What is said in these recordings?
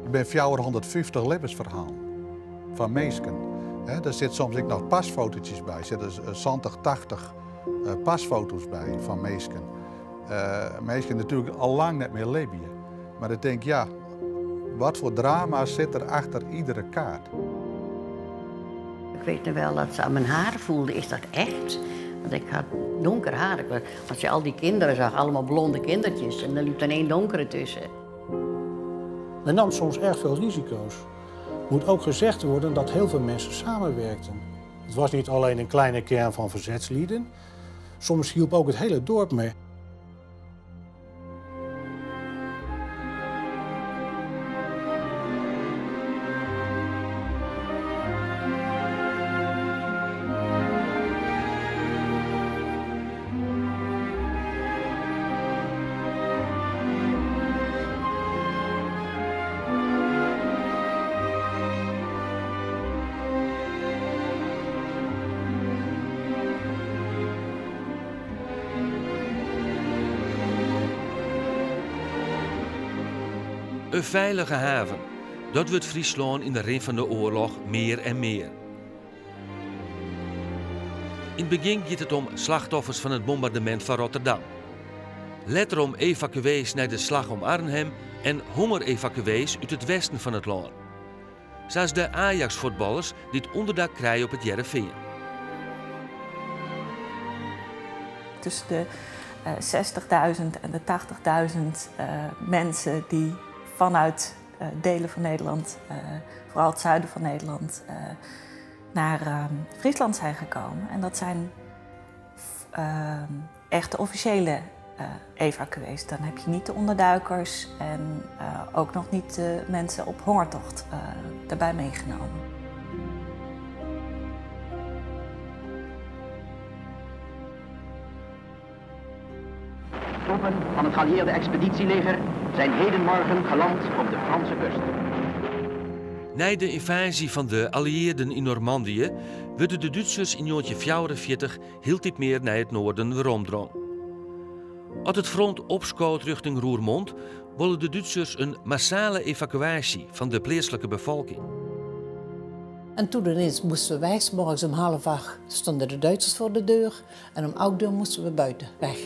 Ik ben 450 levensverhalen van mensen. Er zit soms ook nog pasfotootjes bij. Er zitten 70, 80 pasfoto's bij van mensen. Mensen natuurlijk al lang niet meer leven. Maar ik denk, ja, wat voor drama zit er achter iedere kaart? Ik weet nog wel dat ze aan mijn haar voelde, is dat echt? Want ik had donker haar. Als je al die kinderen zag, allemaal blonde kindertjes. En er liep dan één donkere tussen. Men nam soms erg veel risico's. Moet ook gezegd worden dat heel veel mensen samenwerkten. Het was niet alleen een kleine kern van verzetslieden. Soms hielp ook het hele dorp mee. Een veilige haven, dat wordt Friesland in de rin van de oorlog meer en meer. In het begin gaat het om slachtoffers van het bombardement van Rotterdam. Later om evacuees naar de slag om Arnhem en hongerevacuees uit het westen van het land. Zoals de Ajax-voetballers die het onderdak krijgen op het Jereveen. Tussen de 60.000 en de 80.000 mensen die vanuit delen van Nederland, vooral het zuiden van Nederland, naar Friesland zijn gekomen. En dat zijn echt de officiële evacuees. Dan heb je niet de onderduikers en ook nog niet de mensen op hongertocht daarbij meegenomen. Troepen van het geallieerde expeditieleger zijn hedenmorgen geland op de Franse kust. Na de invasie van de allieerden in Normandië werden de Duitsers in 1944 heel niet meer naar het noorden weeromdrang. Als het front opschoot richting Roermond, wilden de Duitsers een massale evacuatie van de plaatselijke bevolking. En toen ineens moesten we weg. 's morgens om 7:30 stonden de Duitsers voor de deur en om 8:00 moesten we buiten weg.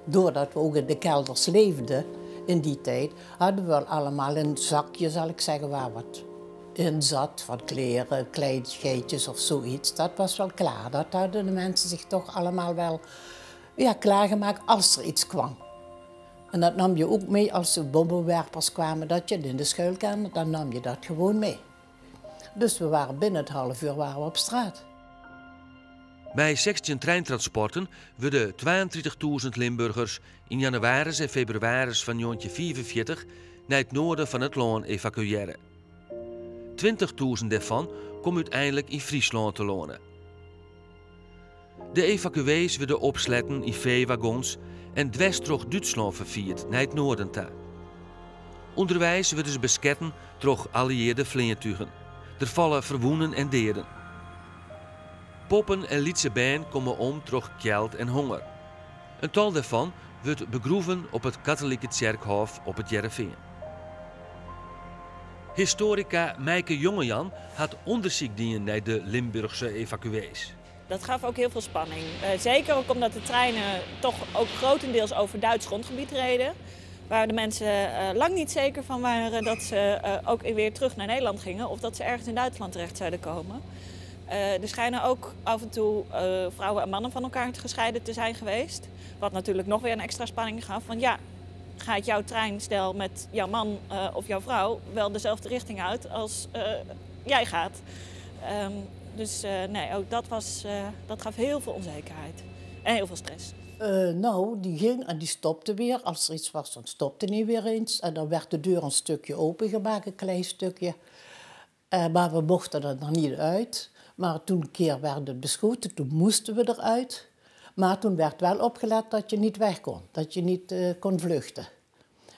Doordat we ook in de kelders leefden in die tijd, hadden we allemaal een zakje, zal ik zeggen, waar wat in zat. Van kleren, kleinigheidjes of zoiets. Dat was wel klaar. Dat hadden de mensen zich toch allemaal wel klaargemaakt als er iets kwam. En dat nam je ook mee als de bommenwerpers kwamen, dat je in de schuilkamer, dan nam je dat gewoon mee. Dus we waren binnen het half uur waren we op straat. Bij 16 treintransporten werden 32.000 Limburgers in januari en februari van 1944 naar het noorden van het land evacueren. 20.000 daarvan komen uiteindelijk in Friesland te wonen. De evacuees werden opsletten in veewagons en dwars door Duitsland vervierd naar het noorden toe. Onderwijs werden ze besketten door allieerde vlingertuigen. Er vallen verwoenen en deren. Poppen en lietse been komen om door geld en honger. Een tal daarvan wordt begroeven op het katholieke kerkhof op het Jereveen. Historica Meike Jongejan had onderzoek gedaan naar de Limburgse evacuees. Dat gaf ook heel veel spanning. Zeker ook omdat de treinen toch ook grotendeels over Duits grondgebied reden. Waar de mensen lang niet zeker van waren dat ze ook weer terug naar Nederland gingen. Of dat ze ergens in Duitsland terecht zouden komen. Er schijnen ook af en toe vrouwen en mannen van elkaar gescheiden te zijn geweest. Wat natuurlijk nog weer een extra spanning gaf. Want ja, gaat jouw treinstel met jouw man of jouw vrouw wel dezelfde richting uit als jij gaat. Nee, ook dat gaf heel veel onzekerheid en heel veel stress. Die ging en die stopte weer. Als er iets was, dan stopte hij weer eens. En dan werd de deur een stukje opengemaakt, een klein stukje. Maar we mochten er nog niet uit. Maar toen een keer werd het beschoten, toen moesten we eruit. Maar toen werd wel opgelet dat je niet weg kon, dat je niet kon vluchten.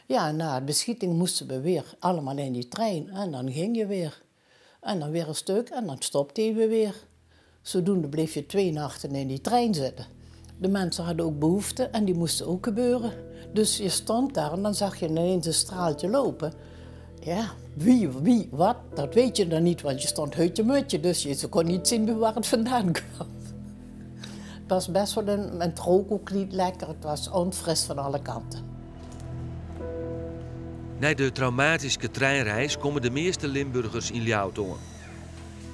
Ja, na de beschieting moesten we weer allemaal in die trein. En dan ging je weer. En dan weer een stuk en dan stopte hij weer. Zodoende bleef je 2 nachten in die trein zitten. De mensen hadden ook behoefte en die moesten ook gebeuren. Dus je stond daar en dan zag je ineens een straaltje lopen. Ja, wie, wat, dat weet je dan niet, want je stond hutje-mutje, dus je kon niet zien waar het vandaan kwam. Het was best wel het rook ook niet lekker, het was onfris van alle kanten. Na de traumatische treinreis komen de meeste Limburgers in Ljouwtongen.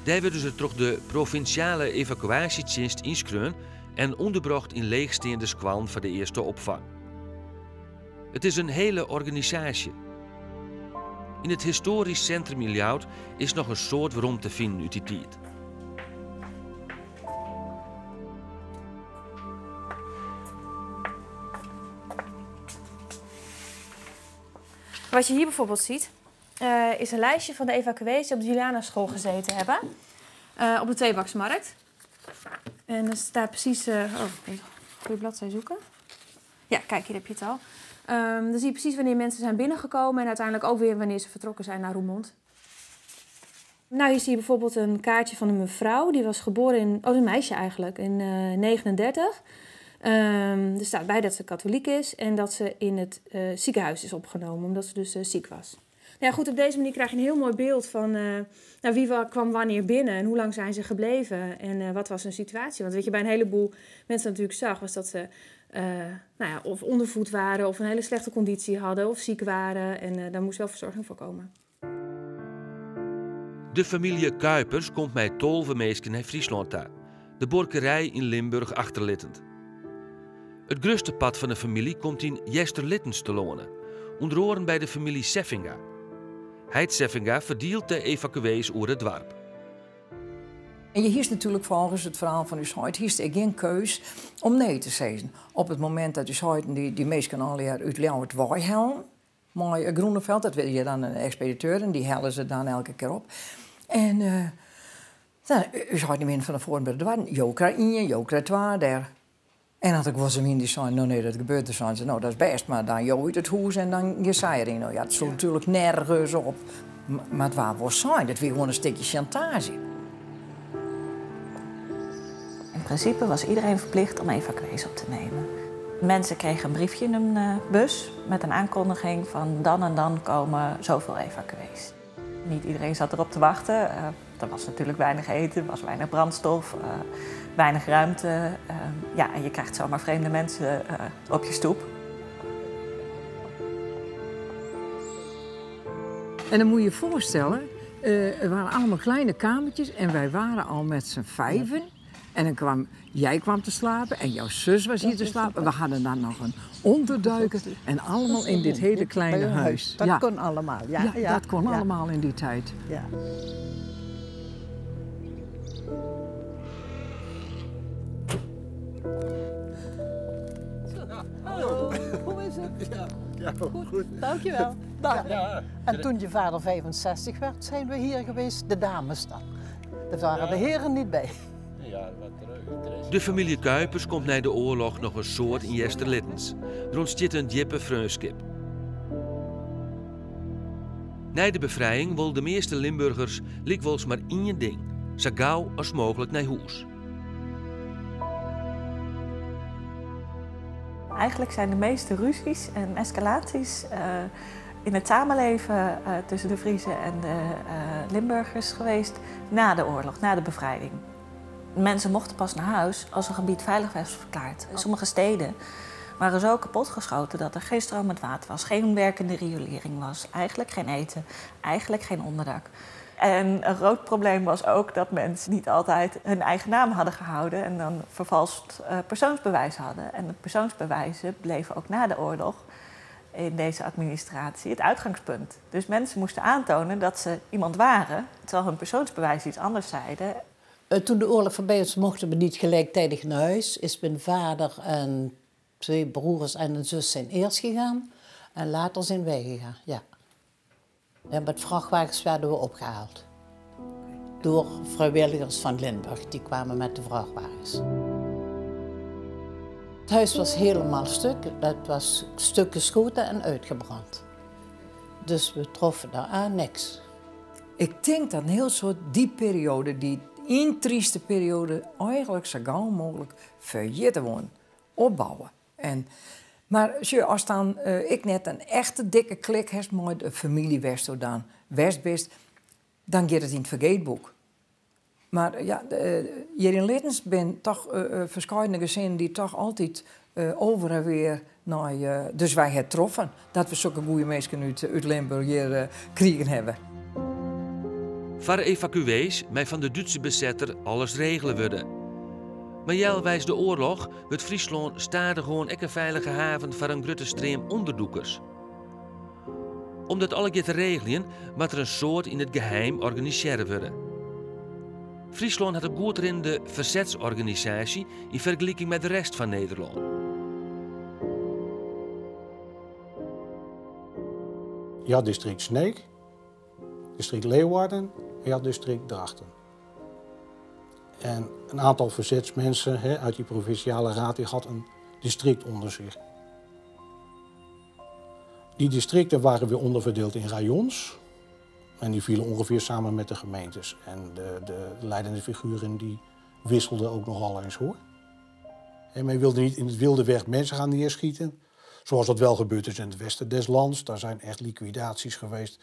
Daar werden ze door de provinciale evacuatiedienst inschreven en onderbracht in leegstaande squallen voor de eerste opvang. Het is een hele organisatie. In het historisch centrum in Ljouwt is nog een soort waarom te vinden uit die tijd. Wat je hier bijvoorbeeld ziet, is een lijstje van de evacuees die op de Julianaschool gezeten hebben. Op de Tweebaksmarkt. En er staat precies... goede bladzij zoeken. Ja, kijk, hier heb je het al. Dan zie je precies wanneer mensen zijn binnengekomen en uiteindelijk ook weer wanneer ze vertrokken zijn naar Roermond. Nou, hier zie je bijvoorbeeld een kaartje van een mevrouw. Die was geboren in... een meisje eigenlijk, in 1939. Er staat bij dat ze katholiek is en dat ze in het ziekenhuis is opgenomen, omdat ze dus ziek was. Nou ja, goed, op deze manier krijg je een heel mooi beeld van wie kwam wanneer binnen en hoe lang zijn ze gebleven en wat was hun situatie. Want wat je bij een heleboel mensen natuurlijk zag, was dat ze of ondervoed waren of een hele slechte conditie hadden of ziek waren en daar moest wel verzorging voor komen. De familie Kuipers komt met 12 mensen naar Friesland toe. De borkerij in Limburg achterlittend. Het grootste pad van de familie komt in Jesterlittens te lonen, onder andere bij de familie Seffinga. Heid Seffinga verdeelt de evacuees over het dorp. En je hiest natuurlijk volgens het verhaal van uw huid, hiest er geen keus om nee te zeggen. Op het moment dat uw huid die mensen al uit Ljouwert waaihellen, maar Groeneveld, dat wil je dan een expediteur en die hellen ze dan elke keer op. En u huid niet meer van de voren bij de dwaren, Jokra 1, Jokra 2 daar. En als ik was hem in die zei, nou nee, dat gebeurt er zo. Nou, dat is best, maar dan jou uit het huis en dan je zei erin. Nou ja, het stond natuurlijk nergens op. Maar het waar was zijn, dat weer gewoon een stukje chantage. In principe was iedereen verplicht om evacuees op te nemen. Mensen kregen een briefje in een bus met een aankondiging van dan en dan komen zoveel evacuees. Niet iedereen zat erop te wachten. Er was natuurlijk weinig eten, er was weinig brandstof, weinig ruimte. En je krijgt zomaar vreemde mensen op je stoep. En dan moet je je voorstellen, er waren allemaal kleine kamertjes en wij waren al met z'n 5. En dan jij kwam te slapen en jouw zus was hier te slapen. We hadden dan nog een onderduiker en allemaal in dit hele kleine huis. Dat kon allemaal, ja. Dat kon allemaal in die tijd. Ja. Hallo, hoe is het? Ja, goed. Dankjewel. Ja. En toen je vader 65 werd, zijn we hier geweest, de dames dan. Daar waren de heren niet bij. De familie Kuipers komt na de oorlog nog een soort in Jesterlittens. Er ontstaat een diepe vreugdskip. Na de bevrijding wilden de meeste Limburgers likwijls maar één ding: zo gauw als mogelijk naar huis. Eigenlijk zijn de meeste ruzies en escalaties in het samenleven tussen de Friezen en de Limburgers geweest na de oorlog, na de bevrijding. Mensen mochten pas naar huis als een gebied veilig was verklaard. Sommige steden waren zo kapotgeschoten dat er geen stromend water was, geen werkende riolering was, eigenlijk geen eten, eigenlijk geen onderdak. En een groot probleem was ook dat mensen niet altijd hun eigen naam hadden gehouden en dan vervalst persoonsbewijs hadden. En de persoonsbewijzen bleven ook na de oorlog in deze administratie het uitgangspunt. Dus mensen moesten aantonen dat ze iemand waren, terwijl hun persoonsbewijs iets anders zeiden. Toen de oorlog voorbij was, mochten we niet gelijktijdig naar huis. Is mijn vader en 2 broers en een zus zijn eerst gegaan. En later zijn wij gegaan, ja. En met vrachtwagens werden we opgehaald. Door vrijwilligers van Limburg, die kwamen met de vrachtwagens. Het huis was helemaal stuk. Dat was stuk geschoten en uitgebrand. Dus we troffen daar aan niks. Ik denk dat een heel soort die periode, die trieste periode, eigenlijk zo gauw mogelijk vergeten worden, opbouwen. En Maar als dan ik net een echte dikke klik heb met de familie Westo dan Westbist, dan gaat het in het vergeetboek. Maar ja, hier in Littens ben toch verschillende gezinnen die toch altijd over en weer naar. Dus wij het troffen dat we zulke goede mensen uit Limburg hier kregen hebben. Voor de evacuees mij van de Duitse bezetter alles regelen worden. Maar jel wijs de oorlog wordt Friesland stadig gewoon een veilige haven voor een grote stream onderdoekers. Om dat alle te regelen, moet er een soort in het geheim organiseren worden. Friesland had een goed erin de verzetsorganisatie in vergelijking met de rest van Nederland. Je had district Sneek, district Leeuwarden en je had district Drachten. En een aantal verzetsmensen uit die provinciale raad die had een district onder zich. Die districten waren weer onderverdeeld in rayons. En die vielen ongeveer samen met de gemeentes. En de leidende figuren die wisselden ook nogal eens hoor. En men wilde niet in het wilde weg mensen gaan neerschieten. Zoals dat wel gebeurd is in het westen des lands. Daar zijn echt liquidaties geweest.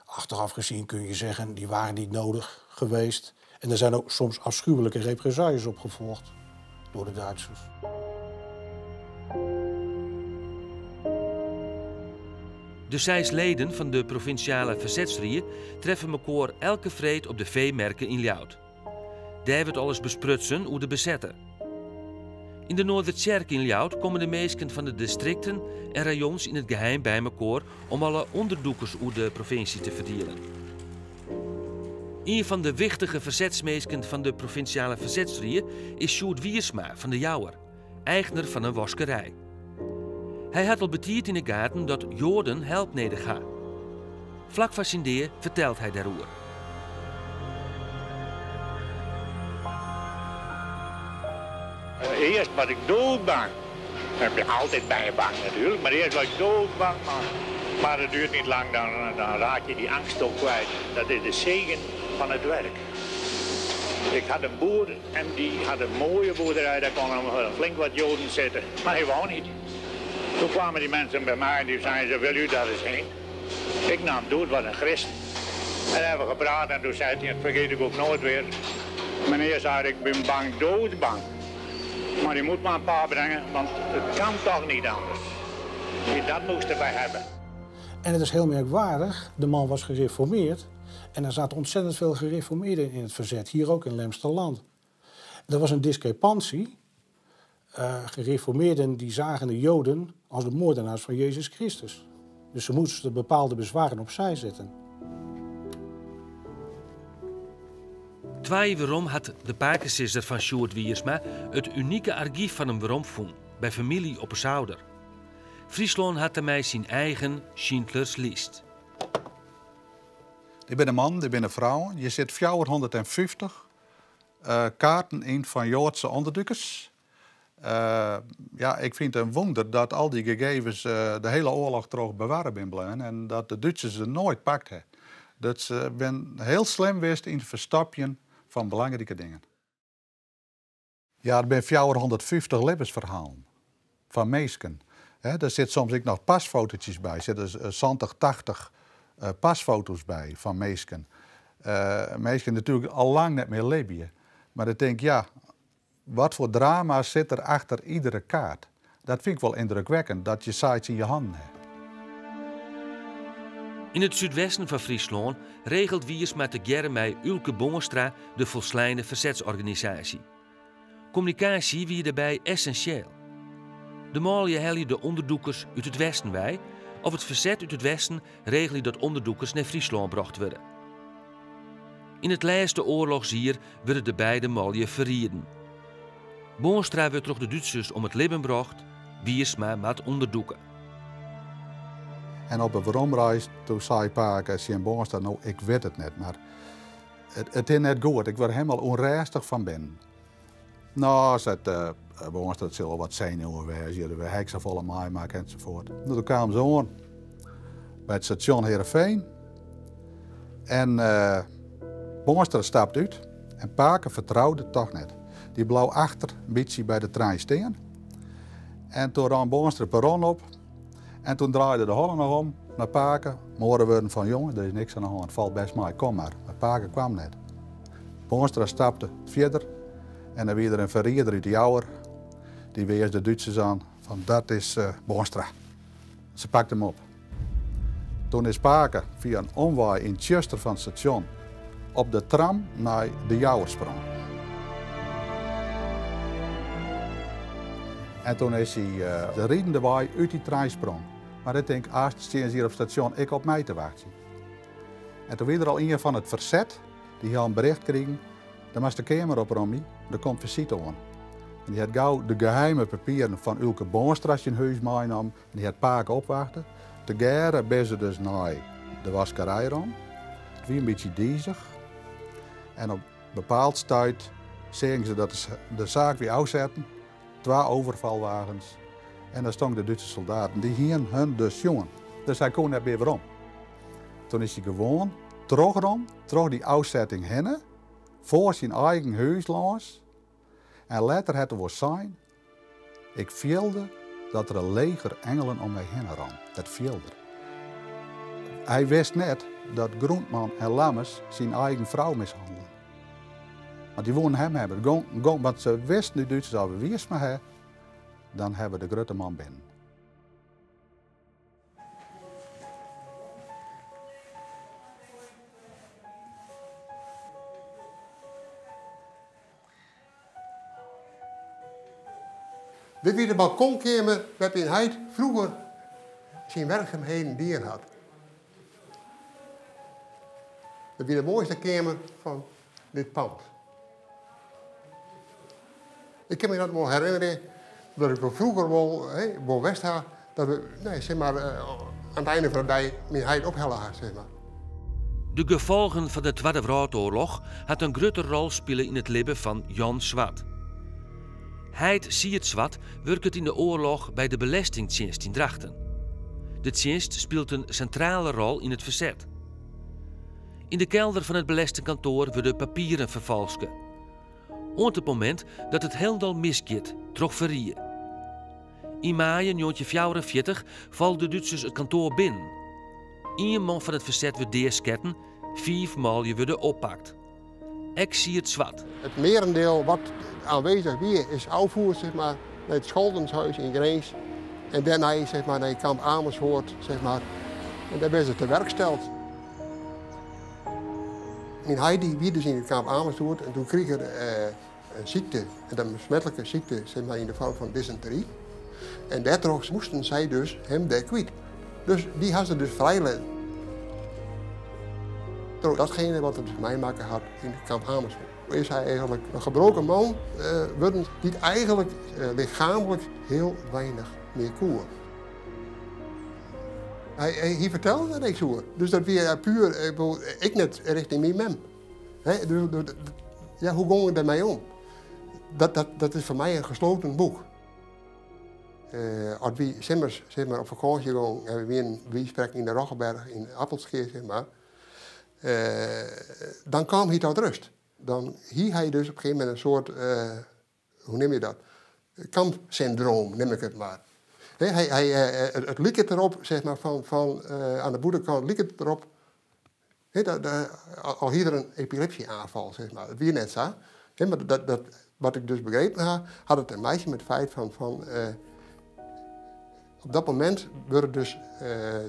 Achteraf gezien kun je zeggen, die waren niet nodig geweest. En er zijn ook soms afschuwelijke represailles op gevolgd door de Duitsers. De 6 leden van de provinciale verzetsrier treffen elkaar elke vreed op de veemerken in Ljout. Daar wordt alles besprutsen hoe de bezetter. In de Noorderkerk in Ljout komen de meesten van de districten en rayons in het geheim bij elkaar om alle onderdoekers uit de provincie te verdelen. Een van de wichtige verzetsmeesken van de provinciale verzetsrier is Sjoerd Wiersma van de Jouwer, eigenaar van een waskerij. Hij had al betierd in de gaten dat Joden help nodig gaan. Vlak voor zijn deur vertelt hij daarover. Eerst was ik doodbang. Ik ben altijd bang natuurlijk, maar eerst was ik doodbang. Maar het duurt niet lang, dan raak je die angst ook kwijt. Dat is de zegen van het werk. Ik had een boer en die had een mooie boerderij, daar kon hem flink wat Joden zitten. Maar hij wou niet. Toen kwamen die mensen bij mij en die zeiden, wil u daar eens heen? Ik nam het dood, was een christen. En hebben we gepraat en toen zei hij, dat vergeet ik ook nooit weer. Meneer zei, ik ben bang, doodbang. Maar je moet maar een paar brengen, want het kan toch niet anders. Dat moesten wij hebben. En het is heel merkwaardig, de man was gereformeerd. En er zaten ontzettend veel gereformeerden in het verzet, hier ook in Lemsterland. Er was een discrepantie. Gereformeerden die zagen de Joden als de moordenaars van Jezus Christus. Dus ze moesten bepaalde bezwaren opzij zetten. Twee waarom had de pakensister van Sjoerd Wiersma het unieke archief van een waarom gevonden, bij familie op een zouder. Friesland had daarmee zijn eigen Schindlers List. Ik ben een man, ik ben een vrouw. Je zit 450 kaarten in van Joodse onderduikers. Ja, ik vind het een wonder dat al die gegevens de hele oorlog terug bewaren zijn blijven en dat de Duitsers ze nooit pakt hebben. Dat ze ben heel slim geweest in het verstapjen van belangrijke dingen. Ja, er zijn 450 levensverhalen van meesken. Er zit soms ook nog pasfotootjes bij. Er zitten 70, 80 pasfoto's bij van meesken. Meesken natuurlijk al lang niet meer leven. Maar ik denk, ja, wat voor drama zit er achter iedere kaart? Dat vind ik wel indrukwekkend, dat je sites in je handen hebt. In het zuidwesten van Friesland regelt Wiersma tegemoet met Ulke Bongenstra de volslijne verzetsorganisatie. Communicatie wie daarbij essentieel. De malje hel je de onderdoekers uit het westen bij, of het verzet uit het westen regel je dat onderdoekers naar Friesland gebracht worden. In het laatste oorlogsjaar werden de beide malje verrieden. Bongenstra werd door de Duitsers om het leven gebracht, Wiersma met onderdoeken. En op een veromreis, toen zei ik Sien Bongenstra, nou, ik weet het net, maar het is net goed. Ik word helemaal onrustig van binnen. Nou, zei Bongenstra, het zal wat zenuwen wezen, we heksen volle maai maken enzovoort. Nou, toen kwamen ze aan bij het station Heerenveen. En Bongenstra stapt uit en Paken vertrouwde het toch net. Die blauw achter een beetje bij de trein staan. En toen ran Boonstra het perron op. En toen draaide de Holland nog om naar Paken. Morgen werden van jongen, er is niks aan de hand, het valt best mee, kom maar. Maar Paken kwam net. Boonstra stapte verder en dan weer er een verrierder uit de Jouwer. Die wees de Duitsers aan van dat is Boonstra. Ze pakte hem op. Toen is Paken via een omwaai in Tjuster van het station op de tram naar de Jouwer sprong. En toen is hij de riedende waai uit die trein sprong. Maar ik denk, staan ze hier op het station, ik op mij te wachten. En toen weer er al een van het verzet, die had een bericht kregen, daar was de kamer op Rommie, daar komt visite aan. En die had gauw de geheime papieren van Ulke Boonstra in huis meenam en die had Paken opwachten. Te geren ben ze dus naar de waskerij rom. Het was een beetje diezig. En op bepaald stuit zeggen ze dat ze de zaak weer uitzetten. 2 overvalwagens. En daar stonden de Duitse soldaten. Die hielden hun dus jongen. Dus hij kon net weer om. Toen is hij gewoon terug die uitzetting heen. Voor zijn eigen huis langs. En later had er wel zijn. Ik voelde dat er een leger engelen om mij heen ran. Dat voelde. Hij wist net dat Groentman en Lammers zijn eigen vrouw mishandelden. Want die wouden hem hebben. Want ze wisten, de Duitsers, als we wist maar hebben, dan hebben we de grote man binnen. Dit was de balkonkamer waarin hij vroeger zijn werkzaamheden die had. Dat was de mooiste kamer van dit pand. Ik kan me dat wel herinneren dat ik vroeger wel wist had dat we zeg maar, aan het einde van de dag mijn huid ophellen had. Zeg maar. De gevolgen van de Tweede Wereldoorlog had een grote rol spelen in het leven van Jan Swart. Hij Siert Swart werkt in de oorlog bij de Belastingdienst in Drachten. De dienst speelt een centrale rol in het verzet. In de kelder van het belastingkantoor worden papieren vervalsken. Op het moment dat het helemaal misgaat, trok verrieën. In mei 1944 valt de Duitsers het kantoor binnen. 1 man van het verzet wordt deersketten, 5 maal worden oppakt. Ik zie het zwart. Het merendeel wat aanwezig weer is uitvoerd zeg maar, naar het Scholdenshuis in Greens. En daarna zeg maar, naar het kamp Amersfoort. Zeg maar. En daar ben ze te werk gesteld. Mijn Heidi wie dus in het kamp Amersfoort en toen kreeg er een ziekte, een besmettelijke ziekte zeg maar, in de vorm van dysenterie. En daardoor moesten zij dus hem daar kwijt. Dus die had ze dus vrijlaten. Door datgene wat het dus meemaken had in het kamp Amersfoort. Is hij eigenlijk een gebroken man, die eigenlijk lichamelijk heel weinig meer kon. Hij vertelde dat ik zo. Dus dat weer puur, ik net richting mijn mem. Ja, hoe ging we daarmee om? Dat is voor mij een gesloten boek. Als we zimmers zeg maar, op vakantie gaan, hebben we weer een wiesprek in de Roggeberg in Appelscheer, zeg maar. Dan kwam hij tot rust. Dan hier hij dus op een gegeven moment een soort, hoe neem je dat? Kampsyndroom, neem ik het maar. Het liep het erop, zeg maar, aan de boerderkant liep het erop. Al hier een epilepsieaanval, zeg maar. Het weer net zo. Maar wat ik dus begrepen had het een meisje met het feit van op dat moment werden dus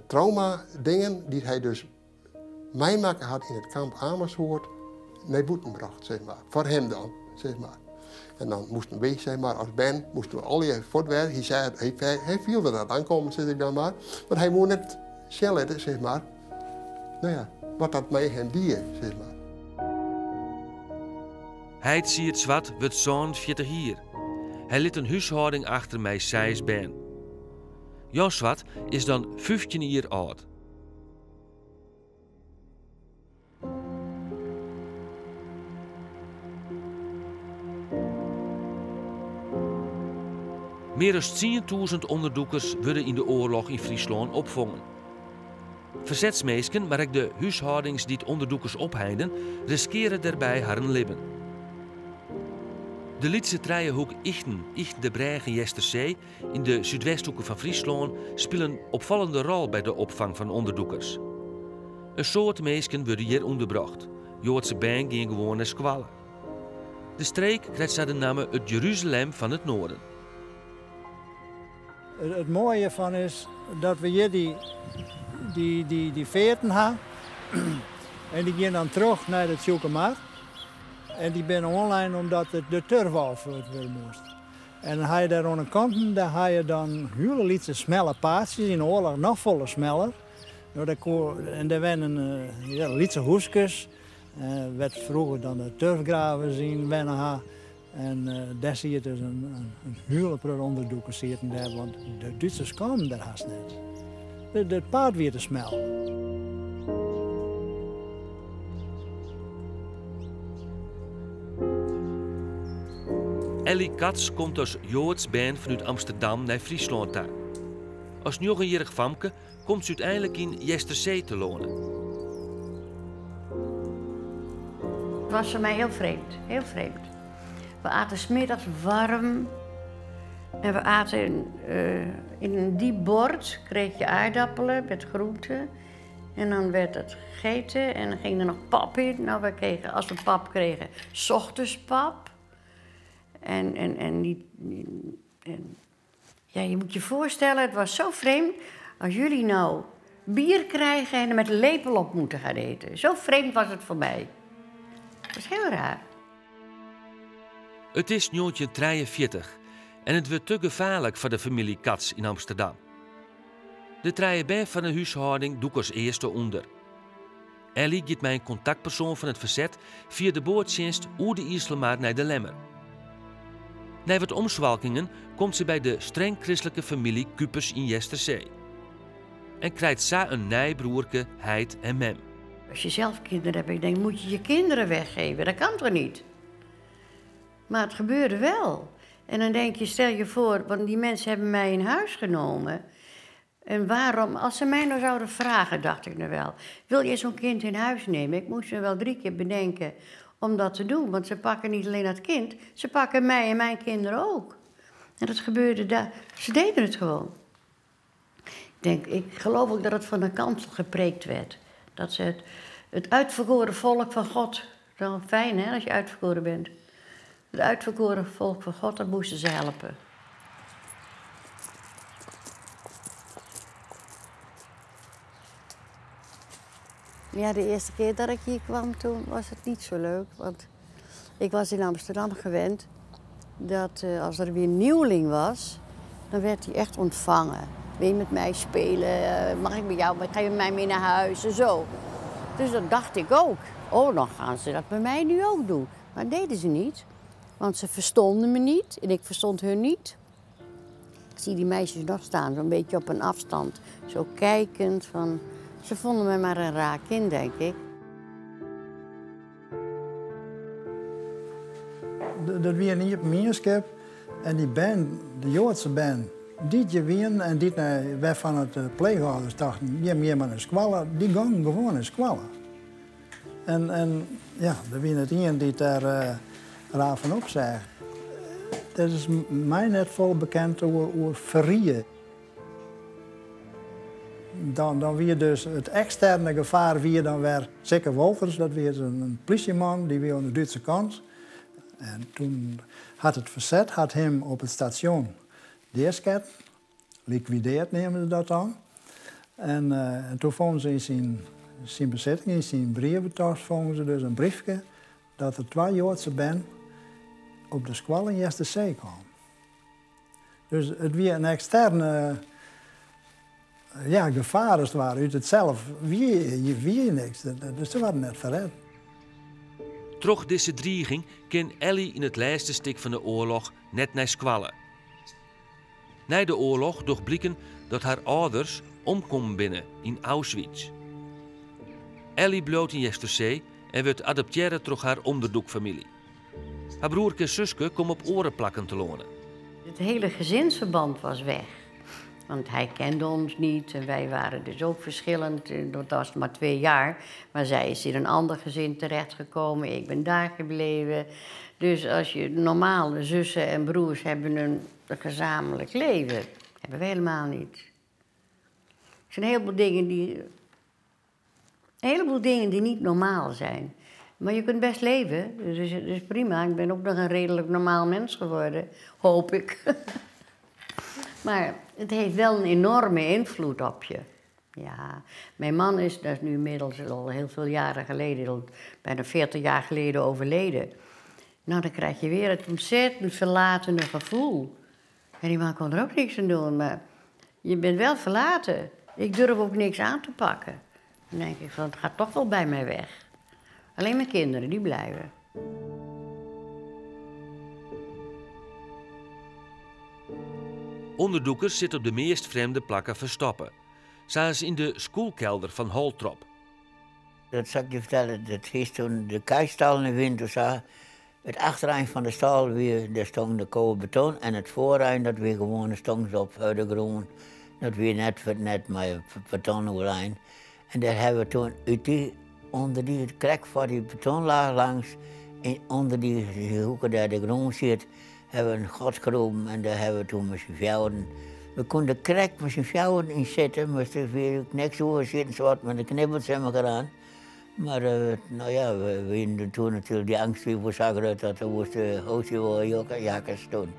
trauma-dingen die hij dus meemaken had in het kamp Amersfoort naar boeten bracht, zeg maar. Voor hem dan, zeg maar. En dan moesten we, zeg maar, als Ben, moesten we al je voortwerken. Hij zei, hij viel er dat aankomen, zeg ik dan maar. Maar hij moet net zelf, zeg maar, nou ja, wat dat met hem dier, zeg maar. Hij zie het zwart wordt zo'n 40 hier. Hij liet een huishouding achter mij 6 ben. Jan Swart is dan 15 jaar oud. Meer dan 10.000 onderzoekers worden in de oorlog in Friesland opvangen. Verzetsmeesken, maar ook de huishoudings die het onderzoekers opheiden, riskeren daarbij haar leven. De Lietse Trijenhoek Ichten de Breg en Jesterzee in de zuidwesthoeken van Friesland spelen een opvallende rol bij de opvang van onderdoekers. Een soort mensen worden hier onderbracht. Joodse band ging gewoon naar squallen. De streek krijgt zo de naam het Jeruzalem van het noorden. Het mooie van is dat we hier die veerten hebben. En die gaan dan terug naar het Zoekermarkt. En die zijn online omdat de turf afgevoerd worden moest. En dan ga je daar aan de kanten, daar ga je dan hele lietse smelle paadjes, in de oorlog nog volle smeller. En daar werden lietse hoesjes. Werd vroeger dan de turfgraven zien wennen. En daar zie je dus een hele onderdoeken zitten daar, want de Duitsers kwamen daar haast net. Het paard weer te smel. Ellie Katz komt als Joods band vanuit Amsterdam naar Friesland toe. Als 9-jarig famke komt ze uiteindelijk in Jesterzee te wonen. Het was voor mij heel vreemd, heel vreemd. We aten 's middags warm en we aten in een diep bord, kreeg je aardappelen met groenten. En dan werd het gegeten en dan ging er nog pap in. Nou, we kregen, als we pap kregen, 's ochtends pap. Ja, je moet je voorstellen, het was zo vreemd als jullie nou bier krijgen en er met een lepel op moeten gaan eten. Zo vreemd was het voor mij. Dat was heel raar. Het is 1943 en het wordt te gevaarlijk voor de familie Katz in Amsterdam. De trijen van de huishouding doe ik als eerste onder. Ellie geeft mij een contactpersoon van het verzet via de boorddienst oer de IJsselmaar naar de Lemmer. Na wat omzwalkingen komt ze bij de streng christelijke familie Kupers in Jesterzee. En krijgt ze een nijbroerke, Heid en Mem. Als je zelf kinderen hebt, denk moet je je kinderen weggeven? Dat kan toch niet? Maar het gebeurde wel. En dan denk je, stel je voor, want die mensen hebben mij in huis genomen. En waarom, als ze mij nou zouden vragen, dacht ik nou wel, wil je zo'n kind in huis nemen? Ik moest me wel 3 keer bedenken om dat te doen, want ze pakken niet alleen dat kind, ze pakken mij en mijn kinderen ook. En dat gebeurde daar, ze deden het gewoon. Ik geloof ook dat het van de kansel gepreekt werd. Dat ze het uitverkoren volk van God, dat is wel fijn hè, als je uitverkoren bent. Het uitverkoren volk van God, dat moesten ze helpen. Ja, de eerste keer dat ik hier kwam, toen was het niet zo leuk. Want ik was in Amsterdam gewend dat als er weer een nieuweling was, dan werd hij echt ontvangen. Wil je met mij spelen? Mag ik met jou? Ga je met mij mee naar huis? En zo. Dus dat dacht ik ook. Oh, dan gaan ze dat bij mij nu ook doen. Maar dat deden ze niet. Want ze verstonden me niet en ik verstond hun niet. Ik zie die meisjes nog staan, zo'n beetje op een afstand. Zo kijkend van... Ze vonden me maar een raar kind, denk ik. Dat weer niet op Meerskip. En die band, de Joodse band, die je wien en die wij van het pleegouders dachten, je meer maar een squallen, die gingen gewoon een squallen. En ja, er was het een die daar raar van op zei. Dat is mij net vol bekend over verrieën. Dan weer dus het externe gevaar weer dan weer zeker Wolters, dat weer een politieman die weer aan de Duitse kant. En toen had het verzet had hem op het station deersket, liquideerd nemen ze dat dan. En toen vonden ze in zijn bezetting, in zijn brieventas, vonden ze dus een briefje dat er 2 Joodse band op de squal in Jesterzee kwamen. Dus het weer een externe gevaar als het ware uit het zelf. Wie niks, dus ze waren net verred. Troch deze dreiging kan Ellie in het laatste stuk van de oorlog net naar squallen. Na de oorlog doch blikken dat haar ouders omkomen binnen in Auschwitz. Ellie bloot in Jesterzee en werd adopteren door haar onderdoekfamilie. Haar broertje en zuske komen op orenplakken te lonen. Het hele gezinsverband was weg. Want hij kende ons niet en wij waren dus ook verschillend. Dat was maar 2 jaar. Maar zij is in een ander gezin terechtgekomen. Ik ben daar gebleven. Dus als je normale zussen en broers hebben een gezamenlijk leven. Hebben we helemaal niet. Er zijn een heleboel dingen die niet normaal zijn. Maar je kunt best leven, dus het is prima. Ik ben ook nog een redelijk normaal mens geworden, hoop ik. Maar het heeft wel een enorme invloed op je. Ja, mijn man dat is nu inmiddels al heel veel jaren geleden, al bijna 40 jaar geleden overleden. Nou, dan krijg je weer het ontzettend verlatene gevoel. En die man kon er ook niks aan doen, maar je bent wel verlaten. Ik durf ook niks aan te pakken. Dan denk ik van, het gaat toch wel bij mij weg. Alleen mijn kinderen, die blijven. Onderdoekers zitten op de meest vreemde plekken verstoppen. Zoals in de schoolkelder van Holtrop. Dat zal ik je vertellen, dat is toen de keistal in de winter zag. Het achtereind van de stal, daar stond de koude beton. En het vooreind, dat weer gewoon stond op de grond. Dat weer net met betonlijn. En daar hebben we toen onder die krek van die betonlaag langs, en onder die hoeken daar de grond zit, hebben we een gat geroepen en daar hebben we toen met z'n vrouwen. We konden de krek met z'n vrouwen in zitten, maar er weer niks over zitten, zo wat met de knibbels hebben we gedaan. Maar nou ja, we hadden toen natuurlijk die angst voor zagen dat er moest hoosje wel jakkers doen.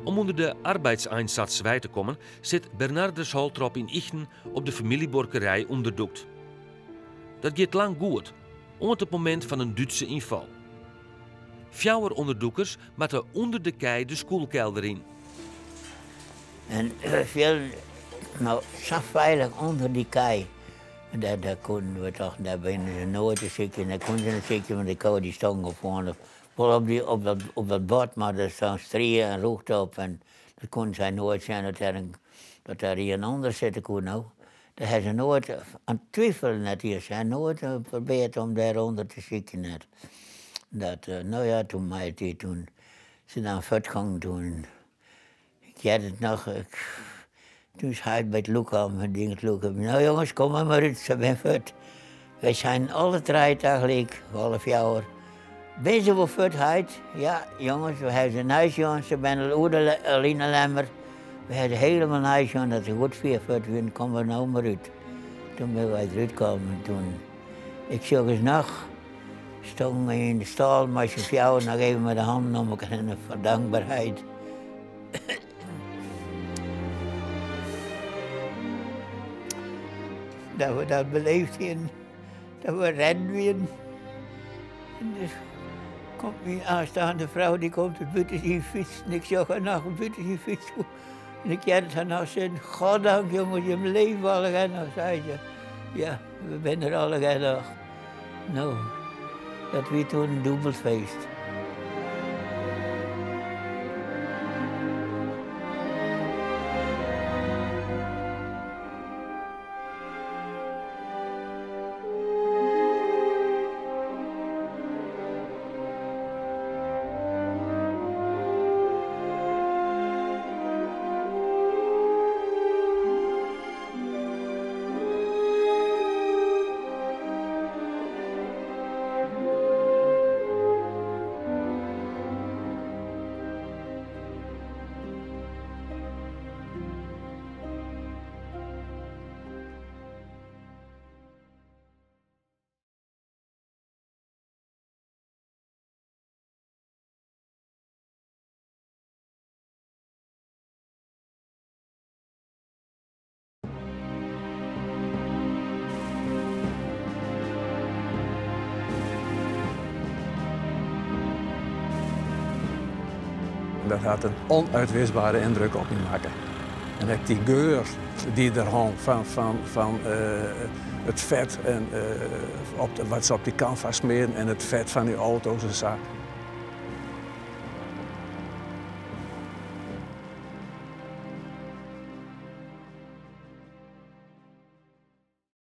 Om onder de arbeidseinsatz bij te komen, zit Bernardus Holtrop in Ichten op de familieborkerij onderdoekt. Dat gaat lang goed, om het moment van een Duitse inval. 4 onderdoekers moeten onder de kei de schoolkelder in. En veel, nou, zo veilig onder die kei. En daar konden we toch, daar binnen ze nooit een zitten. Daar konden ze een zitten, want de kou die stond op gewoon. Op dat bord, maar er staan strieën en roest op. En dat kon zij nooit zijn dat er hier een ander zitten kon. Nou. Daar hebben ze nooit aan twijfelen net hier. Ze hebben nooit geprobeerd om daaronder te zitten. Net. Dat, nou ja, toen ze dan voortgang toen. Ik had het nog. Toen is hij bij het Luca, mijn ding Luca. Nou jongens, kom maar uit, ze zijn voort. Wij zijn alle 3 tegelijk, half jaar. Ben je wel voetheid? Ja, jongens, we hebben een huisje, jongens. Ze zijn alleen lemmer. We hebben helemaal een huisje, dat ze goed 4 voet winnen, komen we nou maar uit. Toen ben wij eruit gekomen. Ik zag eens nog, stond in de stal met z'n vrouwen, nog even met de handen om elkaar en een verdankbaarheid. Dat we dat beleefd hebben, dat we redden werden. En dus komt mijn aanstaande vrouw, die komt uit buiten zijn fiets. En ik zag haar nog buiten zijn fiets. En ik had haar nog zeggen, goddank jongens, je leven allemaal nog, zei ze. Ja, we zijn er allemaal nog. Nou, dat werd toen een dubbelfeest. Dat had een onuitwisbare indruk op me maken. En ik die geur die er hong van het vet en wat ze op die canvas smeren en het vet van die auto's en zo.